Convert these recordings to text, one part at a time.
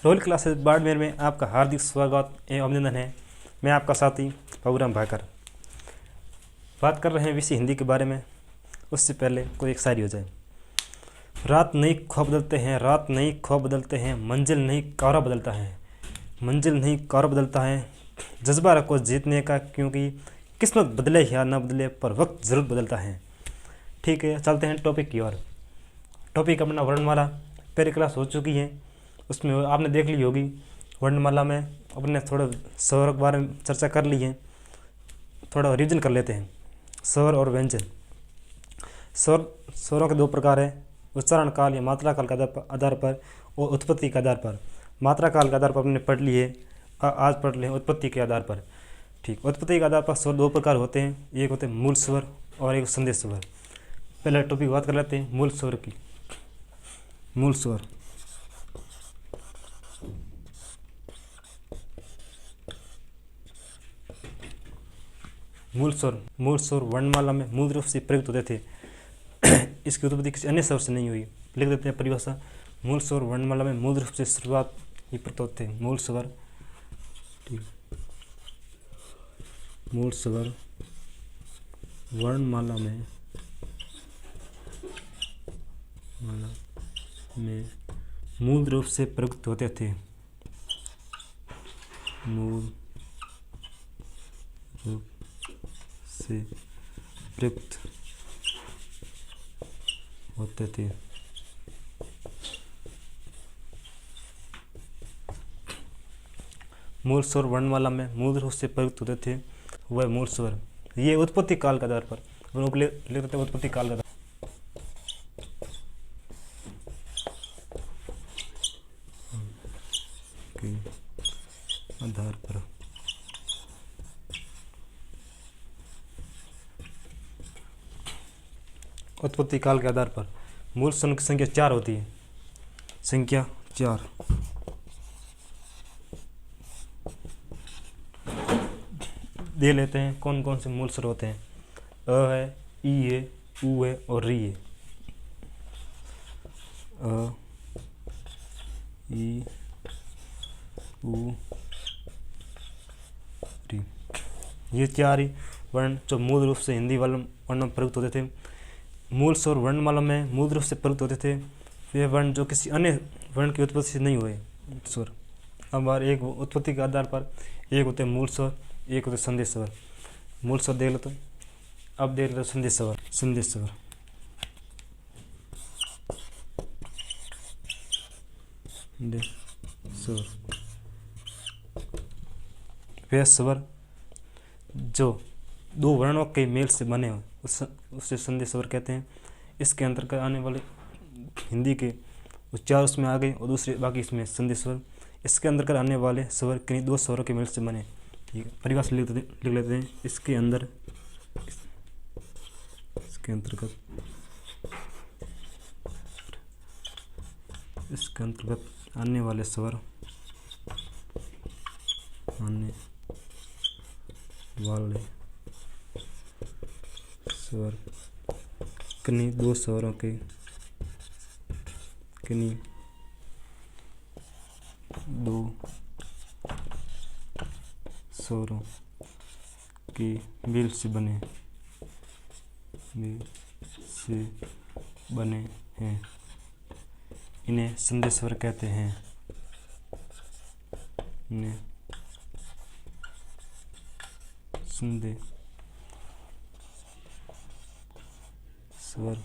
Role classes Barmer में आपका हार्दिक स्वागत एवं अभिनंदन है। मैं आपका साथी पबूराम भाकर बात कर रहे हैं विषय हिंदी के बारे में। उससे पहले कोई एक शायरी हो जाए। रात नहीं ख्वाब बदलते हैं, रात नहीं ख्वाब बदलते हैं, मंजिल नहीं कारवा बदलता है, मंजिल नहीं कारवा बदलता है। जज्बा रखो जीतने का, क्योंकि किस्मत बदले या ना बदले पर वक्त ज़रूर बदलता है। ठीक है, चलते हैं टॉपिक की ओर। टॉपिक अपना वर्णमाला। पहली क्लास हो चुकी है, उसमें आपने देख ली होगी। वर्णमाला में अपने थोड़ा स्वर के बारे में चर्चा कर ली है, थोड़ा रिविजन कर लेते हैं। स्वर और व्यंजन। स्वरों के दो प्रकार हैं, उच्चारण काल या मात्रा काल के आधार पर और उत्पत्ति के आधार पर। मात्रा काल के आधार पर हमने पढ़ लिए, आज पढ़ लें उत्पत्ति के आधार पर। ठीक, उत्पत्ति के आधार पर स्वर दो प्रकार होते हैं, एक होते हैं मूल स्वर और एक संदेश स्वर। पहले टॉपिक बात कर लेते हैं मूल स्वर की। मूल स्वर मूल स्वर वर्णमाला में मूल रूप से प्रयुक्त होते थे। इसकी उत्पत्ति किसी अन्य स्वर से नहीं हुई। लिख देते हैं परिभाषा। मूल स्वर वर्णमाला में मूल रूप से शुरुआत ही प्रयुक्त होते हैं। मूल स्वर वर्णमाला में मूल रूप से प्रयुक्त होते थे। मूल रूप से प्रयुक्त होते थे। मूल स्वर वर्णमाला में मूल रूप से प्रयुक्त होते थे, वह मूल स्वर। ये उत्पत्ति काल के आधार पर लिख देते हैं। उत्पत्ति काल का आधार पर उत्पत्ति काल के आधार पर मूल स्वर की संख्या 4 होती है। संख्या 4। दे लेते हैं कौन कौन से मूल स्वर होते हैं। अ है, ई है, ऊ है और री है। अ, ई, ऊ, री, ये 4 ही वर्ण जो मूल रूप से हिंदी वर्ण में प्रयुक्त होते थे। मूल स्वर वर्णमाला में मूल रूप से प्रयुक्त होते थे वे वर्ण जो किसी अन्य वर्ण की उत्पत्ति से नहीं हुए स्वर। अब एक उत्पत्ति के आधार पर एक होते मूल स्वर, एक होते संदेश स्वर। मूल स्वर देख लो तो अब देख लो संदेश स्वर। संदेश स्वर वे स्वर जो दो वर्णों के मेल से बने हो उससे संदेश स्वर कहते हैं। इसके अंतर्गत आने वाले हिंदी के उच्चार उसमें आ गए और दूसरे बाकी इसमें संदेश स्वर। इसके अंतर्गत आने वाले स्वर किन्हीं दो स्वरों के मेल से बने। ठीक है, परिभाषा लिख लेते हैं। इसके अंतर्गत आने वाले स्वर किन्हीं दो स्वरों के मेल से बने हैं, इन्हें संदेश स्वर कहते हैं। इन्हें संदेश स्वर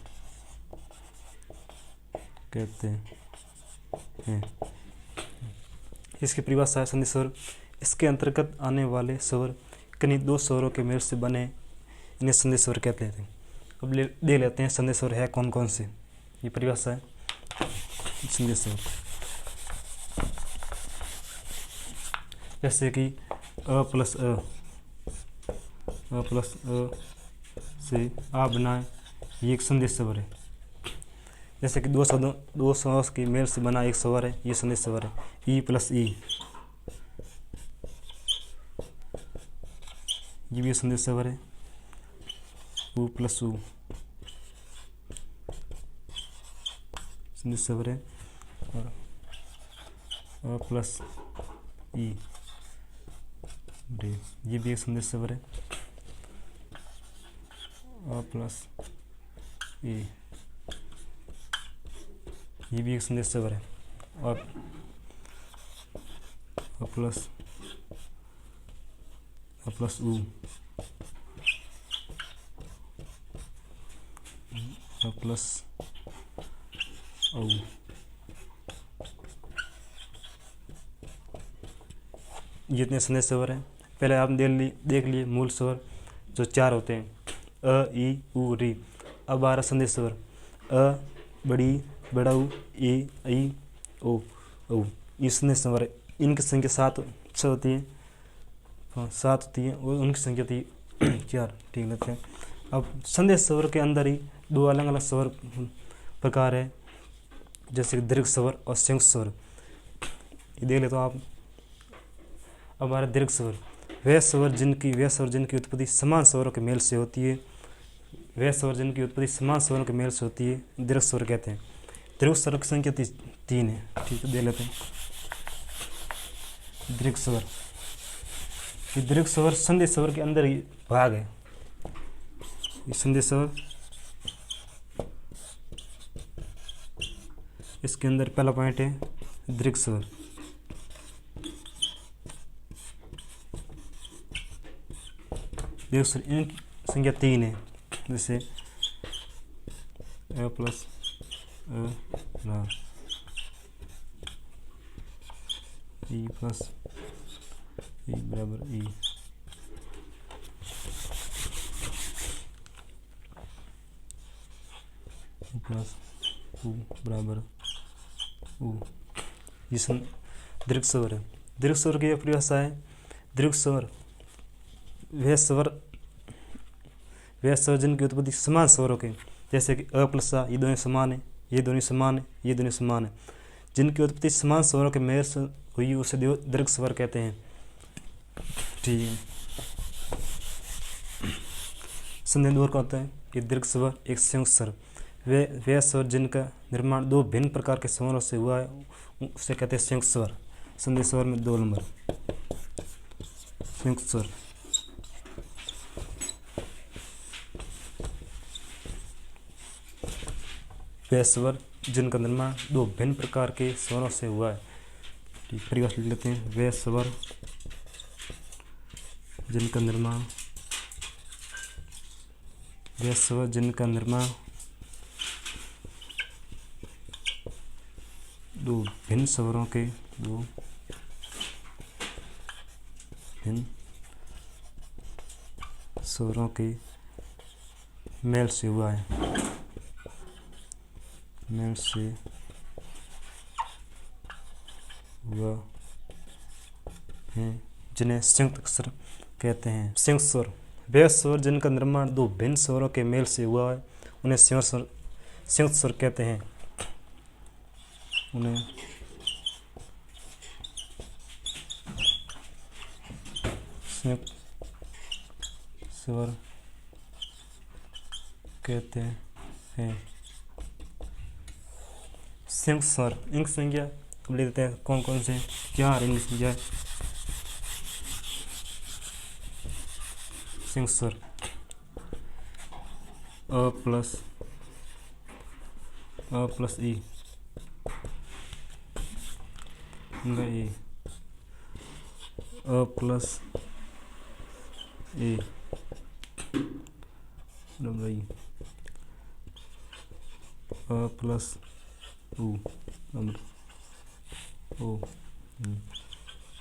कहते हैं। इसकी परिभाषा है संदेश स्वर। इसके अंतर्गत आने वाले स्वर किन्हीं दो स्वरों के मेल से बने, इन्हें संदेश स्वर कहते हैं। अब दे लेते हैं संदेश स्वर है कौन कौन से। ये परिभाषा है संदेश स्वर। जैसे कि अ प्लस अ से आ बनाए, ये एक संदेश स्वर है। जैसे कि दो स्वरों के मेल से बना एक स्वर है, ये संदेश स्वर है। ई प्लस ई, ये भी संदेश स्वर है। ऊ प्लस ऊ, संदेश स्वर है। अ प्लस ई डी, ये भी एक संदेश स्वर है। अ प्लस ई, ये भी एक संदेश स्वर है। और अ प्लस ऊ, अ प्लस औ, ये इतने संदेश स्वर हैं। पहले आप देख लिए मूल स्वर जो 4 होते हैं, अ ई उ री। अब आ रहा संदेश स्वर, अ बड़ी बड़ा ऊ, ए आई ओ औ। ये संदेश स्वर है। इनकी संख्या 7 होती है, 7 होती है, और उनकी संख्या होती है 4। ठीक लगते हैं। अब संदेश स्वर के अंदर ही 2 अलग अलग स्वर प्रकार है, जैसे दीर्घ स्वर और संयुक्त स्वर। ये देख ले तो आप। अब हमारा दीर्घ स्वर, वे स्वर जिनकी उत्पत्ति समान स्वरों के मेल से होती है, वे स्वर जिनकी उत्पत्ति समान स्वरों के मेल से होती है, दीर्घ स्वर कहते हैं। दीर्घ स्वर की संख्या 3 है। ठीक है, दे लेते हैं। दीर्घ स्वर, ये दीर्घ स्वर संदेश स्वर के अंदर ही भाग है। ये संदेश स्वर, इसके अंदर पहला पॉइंट है दीर्घ स्वर। दीर्घ स्वर इनकी संख्या 3 है, जैसे अ प्लस अ रा, ई प्लस ई बराबर ई, प्लस ऊ बराबर ऊ। ये दीर्घ स्वर है। दीर्घ स्वर की परिभाषा है, दीर्घ स्वर वे स्वर जिनकी उत्पत्ति समान स्वरों के, जैसे कि अ प्लस आ, ये दोनों समान है, ये दोनों समान है, ये दोनों समान है, जिनकी उत्पत्ति समान स्वरों के मेल से हुई उसे दीर्घ स्वर कहते हैं। ठीक है। संदेह दूर का होता है कि दीर्घ स्वर एक संयुक्त स्वर, वे स्वर जिनका निर्माण 2 भिन्न प्रकार के स्वरों से हुआ है उसे कहते हैं संयुक्त स्वर। संदेश स्वर में 2 नंबर संयुक्त स्वर। वे स्वर जिनका निर्माण 2 भिन्न प्रकार के स्वरों से हुआ है। ठीक, परिभाषा लिख लेते हैं। वे स्वर जिनका निर्माण 2 भिन्न स्वरों के मेल से हुआ है, जिन्हें संयुक्त स्वर कहते हैं। संयुक्त स्वर, वे स्वर जिनका निर्माण 2 भिन्न स्वरों के मेल से हुआ है उन्हें संयुक्त स्वर कहते हैं। उन्हें संयुक्त स्वर कहते हैं। संयुक्त स्वर इनकी संख्या ले देते हैं, कौन कौन से 4 इनकी संख्या है। संयुक्त स्वर अ प्लस ई, अ प्लस ए अ प्लस ऊ ओ,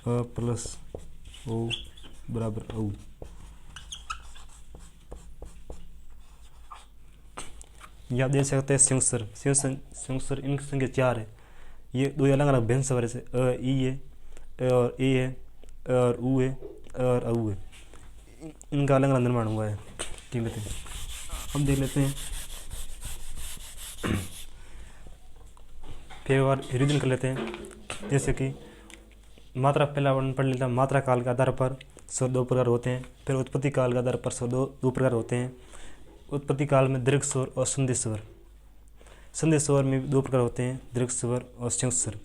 अ प्लस ओ बराबर औ। ये आप देख सकते हैं संयुक्त स्वर इनकी संख्या 4 है। ये 2 अलग अलग भिन्न स्वर है, अ ई है, अ और ए है, अ और ऊ है, अ और औ है। इनका अलग अलग निर्माण हुआ है। ठीक है, अब देख लेते हैं, फिर बार रिविजन कर लेते हैं। जैसे कि मात्रा पहला वर्णन पढ़ लेता है। मात्रा काल के आधार पर स्वर 2 प्रकार होते हैं। फिर उत्पत्ति काल के आधार पर स्वर 2 प्रकार होते हैं। उत्पत्ति काल में दीर्घ स्वर और संदेश स्वर। संदेश स्वर में 2 प्रकार होते हैं, दीर्घ स्वर और संयुक्त स्वर।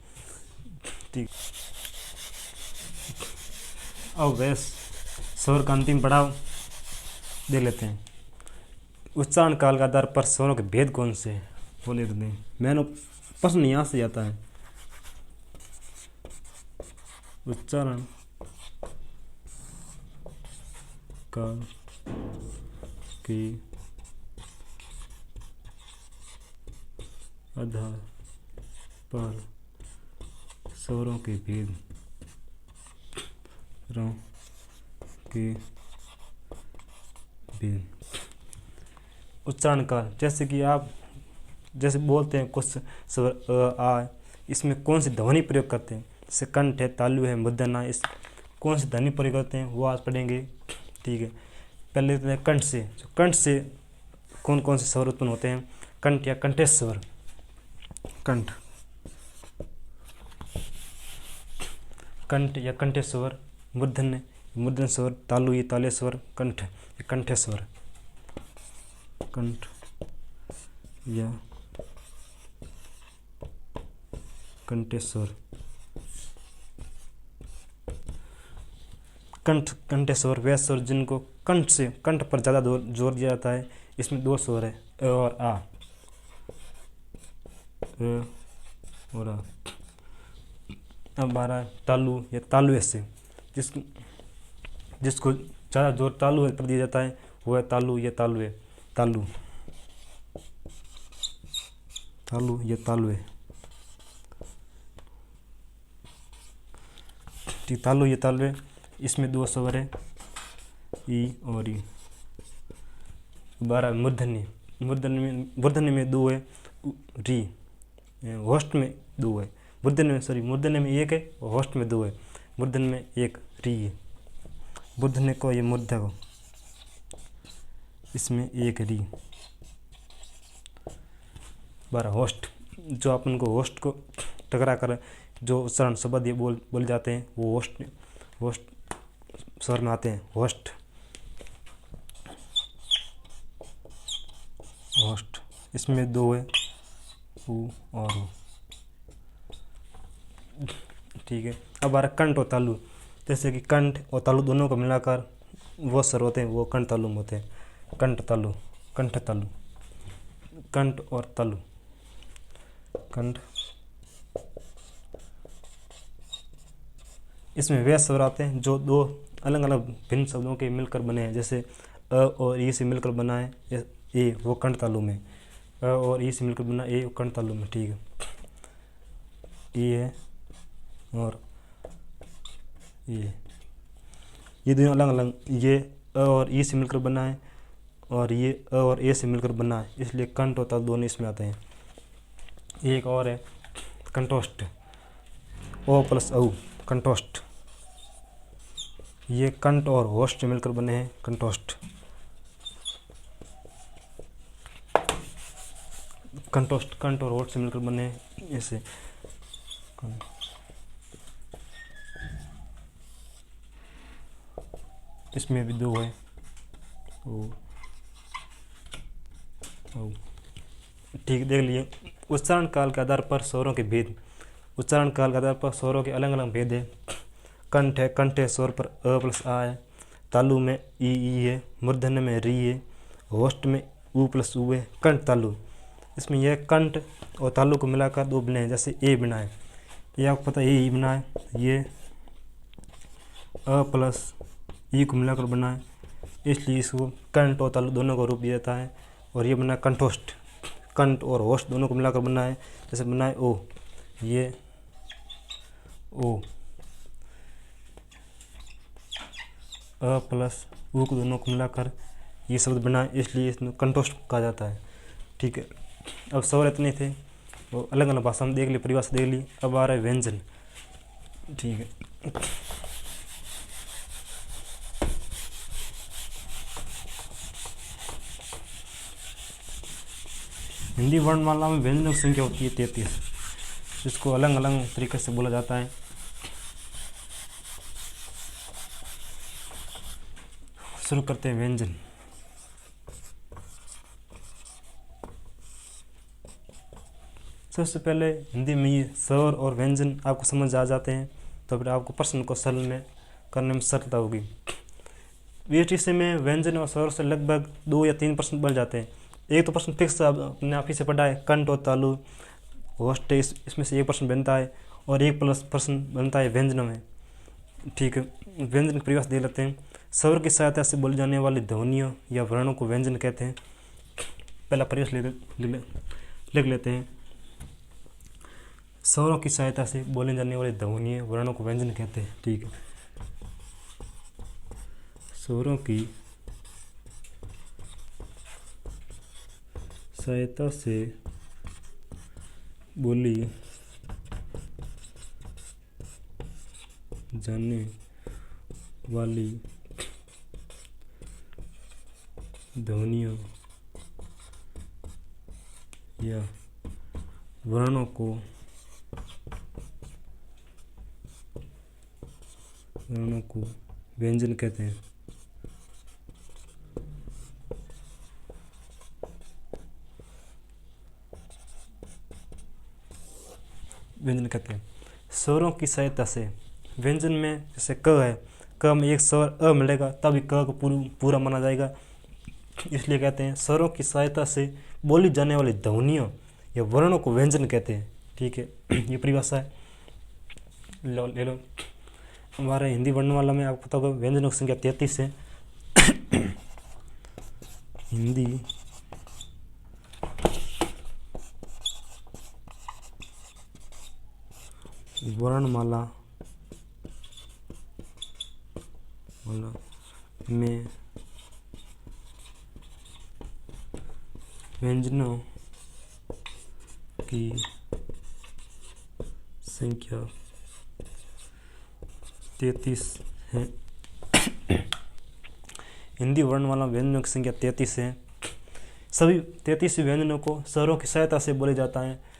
ठीक। अब वैस स्वर का अंतिम पड़ाव देख लेते हैं। उच्चारण काल के आधार पर स्वरों के भेद कौन से हैं वो लिख दें। मैंने प्रश्न यहाँ से आता है। उच्चारण काल के आधार पर स्वरों के भेद उच्चारण काल, जैसे कि आप जैसे बोलते हैं कुछ स्वर आ, इसमें कौन सी ध्वनि प्रयोग करते हैं, जैसे कंठ है, तालु है, मूर्धन्य है, इस कौन सी ध्वनि प्रयोग करते हैं वो आज पढ़ेंगे। ठीक है, पहले लेते हैं कंठ से। तो कंठ से कौन कौन से स्वर उत्पन्न होते हैं? कंठ या कंठेश स्वर, कंठ या कंठेश स्वर, मूर्धन्य स्वर, तालु ये ताले स्वर, कंठ ये कंठेश स्वर, कंठ या कंठेश स्वर। कंठेश स्वर वे स्वर जिनको कंठ पर ज़्यादा जोर दिया जाता है। इसमें दो स्वर है, अ और आ, और आ। अब आ रहा है तालु या तालुए से, जिसको ज़्यादा जोर तालु पर दिया जाता है वो है तालु या तालुए, तालु या तालुए। ठीक, तालु या तालुए। इसमें दो स्वर है, ई और ई। 12 मूर्धन्य में दो है, री, होस्ट में दो है, मूर्धन्य में एक है और होस्ट में दो है। मूर्धन्य में एक री है, मूर्धन्य को ये मूर्धा को, इसमें एक री। 12 होस्ट, जो अपन को होस्ट को टकरा कर जो उच्चारण शब्द ये बोल जाते हैं वो होस्ट स्वर में आते हैं। होस्ट इसमें दो है, ऊ और ऊ। ठीक है, अब आ रहा कंठ और तालु। जैसे कि कंठ और तालु दोनों को मिलाकर वो स्वर होते हैं, वो कंठ तालु में होते हैं। कंठ तालु, कंठ तालु, कंठ और तालु, कंठ। इसमें वे स्वर आते हैं जो दो अलग अलग भिन्न शब्दों के मिलकर बने हैं। जैसे अ और ई से मिलकर बना है ए, वो कंठ तालु में। अ और ई से मिलकर बना ए, वो कंठ तालु में। ठीक है, ई है और ये दोनों अलग अलग, ये अ और ई से मिलकर बना है और ये अ और ए से मिलकर बना है, इसलिए कंठ और तालु दोनों इसमें आते हैं। एक और है कंठोष्ठ, ओ प्लस औ, कंठोष्ठ। ये कंठ और होस्ट मिलकर बने हैं, कंठोष्ठ। कंठोष्ठ कंठ और होस्ट से मिलकर बने हैं ऐसे। इसमें भी दो है, ओ। ठीक, देख लिए। उच्चारण काल के आधार पर स्वरों के भेद। उच्चारण काल के आधार पर स्वरों के अलग अलग भेद है। कंठ है, कंठेश स्वर पर अ प्लस आ है। तालु में ई है, मूर्धन्य में री है, होस्ट में ऊ प्लस ऊ है। कंठ तालु, इसमें यह कंठ और तालु को मिलाकर दो बने हैं। जैसे ए बना है, ये आपको पता है ए बना है, ये अ प्लस ई को मिलाकर बना है, इसलिए इसको कंठ और तालु दोनों को रूप दिया जाता है। और ये बना कंठोष्ठ, कंठ और होस्ट दोनों को मिलाकर बना है। जैसे बना है ओ, ये ओ, अ प्लस ऊ को दोनों को मिलाकर ये शब्द बना है, इसलिए इसमें कंठोष्ठ कहा जाता है। ठीक है, अब स्वर इतने थे, वो अलग अलग भाषा में देख ली, परिभाषा देख ली। अब आ रहा है व्यंजन। ठीक है, हिंदी वर्णमाला में व्यंजनों की संख्या होती है 33, जिसको अलग अलग तरीके से बोला जाता है। शुरू करते हैं व्यंजन। सबसे पहले हिंदी में ये स्वर और व्यंजन आपको समझ आ जाते हैं तो फिर आपको प्रश्न को सरल में करने में सरलता होगी। वीएचटीसी में व्यंजन और स्वर से लगभग 2 या 3 प्रश्न बन जाते हैं। एक तो प्रश्न फिक्स अपने आप ही से पढ़ा है, कंठ और तालु, होस्ट, इसमें से एक प्रश्न बनता है और एक प्लस प्रश्न बनता है व्यंजनों में। ठीक है, व्यंजन की परिभाषा दे लेते हैं। स्वर की सहायता से बोली जाने वाली ध्वनियों या वर्णों को व्यंजन कहते हैं। पहला परिभाषा लिख लेते हैं। स्वरों की सहायता से बोले जाने वाली ध्वनियों वर्णों को व्यंजन कहते हैं। ठीक है, स्वरों की सहायता से बोली जाने वाली ध्वनियों या वर्णों को व्यंजन कहते हैं। व्यंजन कहते हैं। स्वरों की सहायता से व्यंजन में जैसे क है, क में एक स्वर अ मिलेगा तभी क को पूरा माना जाएगा, इसलिए कहते हैं स्वरों की सहायता से बोली जाने वाली ध्वनियों या वर्णों को व्यंजन कहते हैं। ठीक है, ये परिभाषा है, ले लो। हमारे हिंदी वर्णमाला में आपको पता होगा व्यंजनों की संख्या 33 है। हिंदी वर्णमाला में व्यंजनों की संख्या 33 है। हिंदी वर्णमाला व्यंजनों की संख्या 33 है। सभी 33 व्यंजनों को स्वरों की सहायता से बोले जाता है।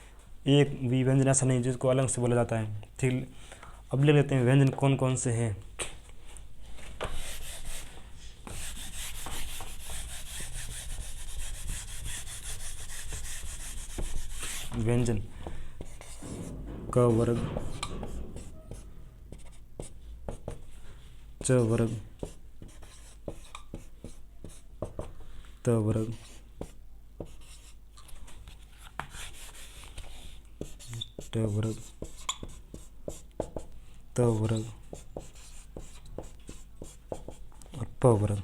एक भी व्यंजन ऐसा नहीं जिसको अलग से बोला जाता है। ठीक, अब ले लेते हैं व्यंजन कौन कौन से हैं। व्यंजन क वर्ग, च वर्ग, त वर्ग, ट वर्ग, त वर्ग और प वर्ग।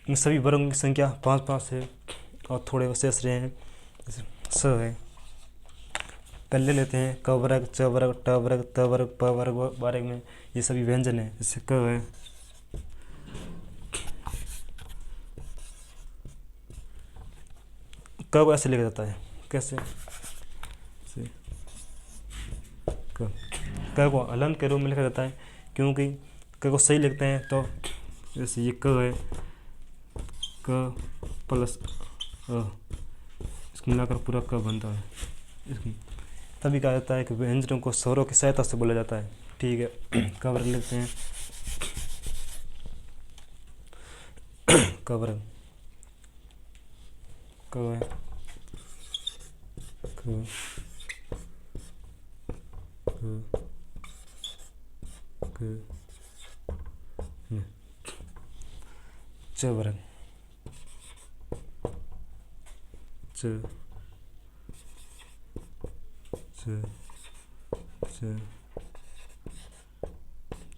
इन सभी वर्गों की संख्या 5-5 है और थोड़े अवशेष रहे हैं। जैसे स है, पहले लेते हैं क वर्ग, च वर्ग, ट वर्ग, त वर्ग, प वर्ग वर्ग में ये सभी व्यंजन है। जैसे क है, क को ऐसे लिखा जाता है, कैसे? क को हलन के रूप में लिखा जाता है क्योंकि क को सही लिखते हैं तो जैसे ये क है, क प्लस अ, इसको मिलाकर पूरा क बनता है। तभी कहा जाता है कि व्यंजनों को स्वरों की सहायता से बोला जाता है। ठीक है, क वर्ग लिखते हैं। क वर्ग, क है, क च वर्ग, च च च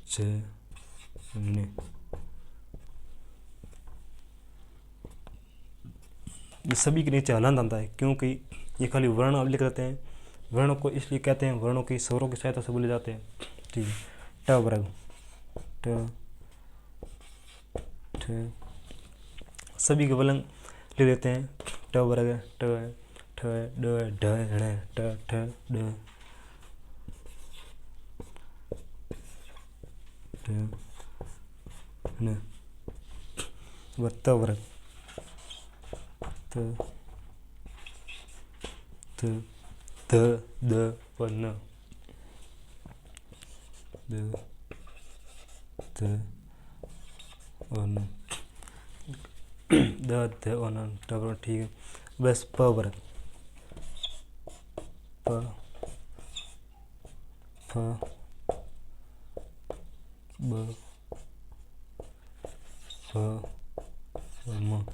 च ने। ये सभी के नीचे हलंत आता है क्योंकि ये खाली वर्ण अब लिख देते हैं। वर्णों को इसलिए कहते हैं वर्णों की स्वरों की सहायता से बोले जाते हैं। ठीक है, ट वर्ग, ट ठ, सभी के वलन ले लेते हैं। ट वर्ग है, ट है, ठ है, ड है, ढ है, ण है, ट ठ ड ढ ण। त वर्ग, त थ ध द व न, द ध व न। द ध और न डबल, ठीक है। बस प वर्ग, प फ ब फ म,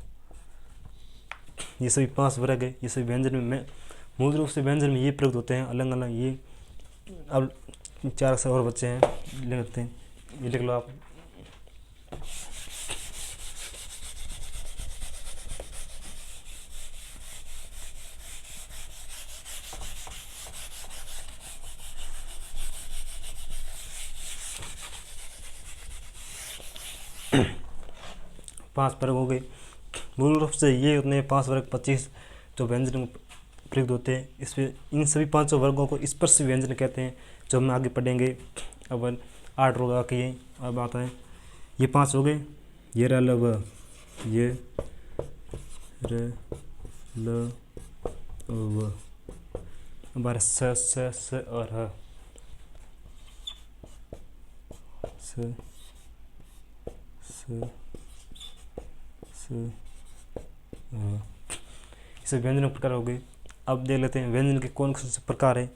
ये सभी 5 वर्ग है। ये सभी व्यंजन में मूल रूप से व्यंजन में ये प्रयुक्त होते हैं अलग अलग। ये अब 4 अक्षर और बच्चे हैं, लिखते हैं, ये लिख लो आप। पाँच वर्ग हो गए। मूल रूप से ये उतने 5 वर्ग 25 जो व्यंजन प्रयुक्त होते हैं। इसमें इन सभी 5 वर्गों को स्पर्श व्यंजन कहते हैं, जो हम आगे पढ़ेंगे। अब 8 रोग आके ये अब आता है। ये 5 हो गए, ये र ल व, ये र ल व, हमारा स और ह, स इसे व्यंजन प्रकार हो गए। अब देख लेते हैं व्यंजन के कौन कौन से प्रकार है।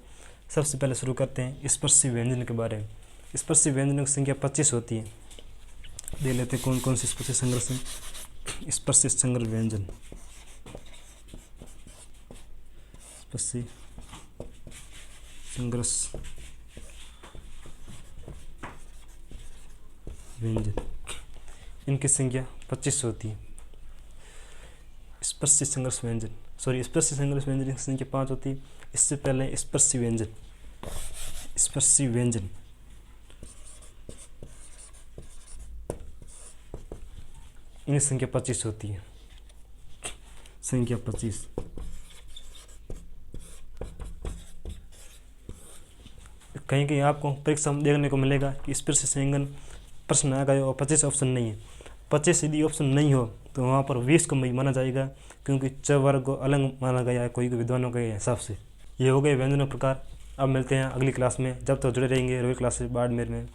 सबसे पहले शुरू करते हैं स्पर्शी व्यंजन के बारे में। स्पर्शी व्यंजनों की संख्या 25 होती है। देख लेते हैं कौन कौन से स्पर्शी संघर्ष हैं। स्पर्शी संग्रह व्यंजन, स्पर्शी संघर्ष व्यंजन, इनकी संख्या 25 होती है। स्पर्शी संघर्ष व्यंजन, स्पर्शी संघर्ष व्यंजन की संख्या 5 होती है। इससे पहले स्पर्शी व्यंजन, स्पर्शी व्यंजन इनकी संख्या 25 होती है। संख्या 25। कहीं कहीं आपको परीक्षा में देखने को मिलेगा कि स्पर्शी संघर्ष प्रश्न आ गए और 25 ऑप्शन नहीं है। 25 यदि ऑप्शन नहीं हो तो वहाँ पर 20 को माना जाएगा, क्योंकि च वर्ग को अलग माना गया है कोई विद्वानों के हिसाब से। ये हो गए व्यंजनों प्रकार। अब मिलते हैं अगली क्लास में, जब तक जुड़े रहेंगे रोहित क्लास से बाड़मेर में।